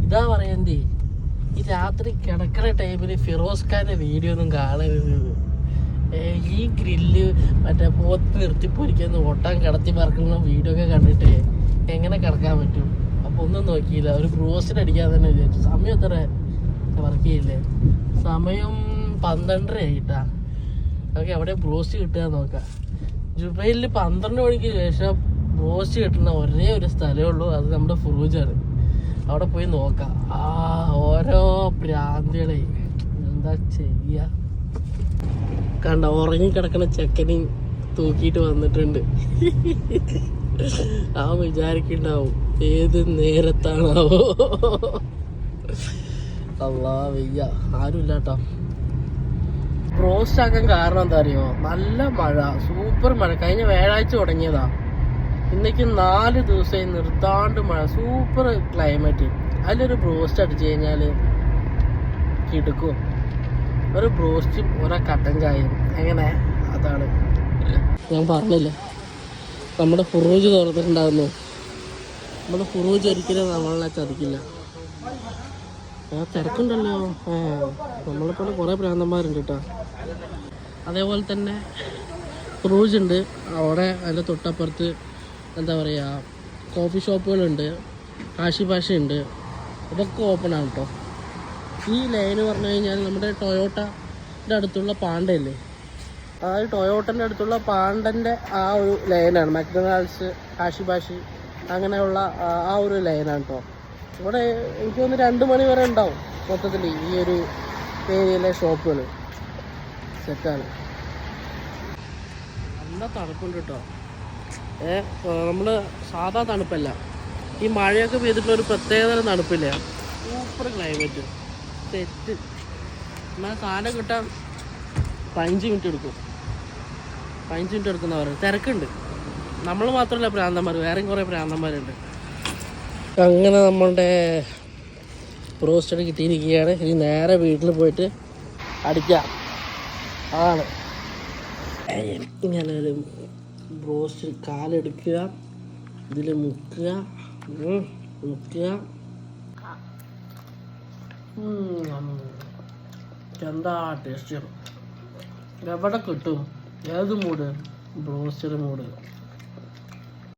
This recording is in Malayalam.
ഇതാ പറയണ്ടേ, ഈ രാത്രി കിടക്കുന്ന ടൈമിൽ ഫിറോസ് ഖാന്റെ വീഡിയോ ഒന്നും കാണരുത്. ഈ ഗ്രില്ല് മറ്റേ പോത്ത് നിർത്തി പൊരിക്കുന്ന ഓട്ടാൻ കിടത്തി പറക്കുന്ന വീഡിയോ ഒക്കെ കണ്ടിട്ട് എങ്ങനെ കിടക്കാൻ പറ്റും? അപ്പോൾ ഒന്നും നോക്കിയില്ല, ഒരു ബ്രോസ്റ്റിന് അടിക്കാൻ തന്നെ വിചാരിച്ചു. സമയം എത്ര വർക്ക് ചെയ്യില്ലേ? സമയം 12:30 ആയിട്ടാ. നമുക്ക് എവിടെ ബ്രോസ്റ്റ് കിട്ടുക നോക്കാം. ജുബൈലിൽ 12 മണിക്ക് ശേഷം ബ്രോസ്റ്റ് കിട്ടുന്ന ഒരേ ഒരു സ്ഥലമേ ഉള്ളൂ, അത് നമ്മുടെ ഫുറൂജാണ്. അവിടെ പോയി നോക്കാം. ഓരോ ഭ്രാന്തികളെ എന്താ ചെയ്യാ. കണ്ട ഉറങ്ങിക്കിടക്കുന്ന ചെക്കനെയും തൂക്കിയിട്ട് വന്നിട്ടുണ്ട്. വിചാരിക്കണ്ടാവും ഏത് നേരത്താണാവോ. അല്ലാ വയ്യ, ആരുമില്ല കേട്ടോ. ബ്രോസ്റ്റ് ആക്കാൻ കാരണം എന്താ അറിയോ? നല്ല മഴ, സൂപ്പർ മഴ. കഴിഞ്ഞ വ്യാഴാഴ്ച തുടങ്ങിയതാ, ഇന്നേക്ക് 4 ദിവസമായി നിർത്താണ്ട് മഴ, സൂപ്പർ ക്ലൈമറ്റ്. അതിലൊരു ബ്രോസ്റ്റ് അടിച്ചു കഴിഞ്ഞാൽ കിടക്കും. ഒരു ബ്രോസ്റ്റും ഒരേ കട്ടൻ ചായയും എങ്ങനെ? അതാണ് ഞാൻ പറഞ്ഞില്ലേ, നമ്മുടെ ഫുറൂജ് തുറന്നിട്ടുണ്ടാകുന്നു. നമ്മുടെ ഫുറൂജ് ഒരിക്കലും നമ്മളെ ചതിക്കില്ല. തിരക്കുണ്ടല്ലോ. നമ്മളെപ്പോലെ കുറേ ഭ്രാന്തന്മാരുണ്ട് കേട്ടോ. അതേപോലെ തന്നെ ഫുറൂജ് ഉണ്ട് അവിടെ. അതിൻ്റെ തൊട്ടപ്പുറത്ത് എന്താ പറയുക, കോഫി ഷോപ്പുകളുണ്ട്, കാശി ഭാഷയുണ്ട്. ഇതൊക്കെ ഓപ്പണാണ് കേട്ടോ. ഈ ലൈന് പറഞ്ഞു കഴിഞ്ഞാൽ നമ്മുടെ ടൊയോട്ടൻ്റെ അടുത്തുള്ള പാണ്ടയില്ലേ, ആ ടൊയോട്ടൻ്റെ അടുത്തുള്ള പാണ്ടൻ്റെ ആ ഒരു ലൈനാണ്. മക്ഡൊണാൾഡ്സ്, കാശി ഭാഷി അങ്ങനെയുള്ള ആ ഒരു ലൈനാണ് കേട്ടോ. ഇവിടെ എനിക്ക് തോന്നുന്നു 2 മണി വരെ ഉണ്ടാവും മൊത്തത്തിൽ ഈ ഒരു ഏരിയയിലെ ഷോപ്പുകൾ. സെറ്റാണ്. നല്ല തണുപ്പുണ്ട് കേട്ടോ. നമ്മൾ സാധാ തണുപ്പല്ല, ഈ മഴയൊക്കെ പെയ്തിട്ടുള്ള ഒരു പ്രത്യേകതരം തണുപ്പില്ല. Super climate, set. എന്നാൽ സാധനം കിട്ടാൻ 5 മിനിറ്റ് എടുക്കും. 5 മിനിറ്റ് എടുക്കുന്ന പറയുന്നത്. തിരക്കുണ്ട്. നമ്മൾ മാത്രമല്ല ഭ്രാന്തന്മാർ, വേറെയും കുറേ ഭ്രാന്തന്മാരുണ്ട്. അങ്ങനെ നമ്മളുടെ ബ്രോസ്റ്റഡ് കിട്ടിയിരിക്കുകയാണ്. ഇനി നേരെ വീട്ടിൽ പോയിട്ട് അടിക്കാം. അതാണ് ഇങ്ങനെ ഒരു ബ്രോസ്റ്റ്. കാലെടുക്കുക, ഇതിൽ മുക്കുക, എന്താ ടേസ്റ്റ്. എവിടെ കിട്ടും? ഏത് മൂഡ്? Broasted mood.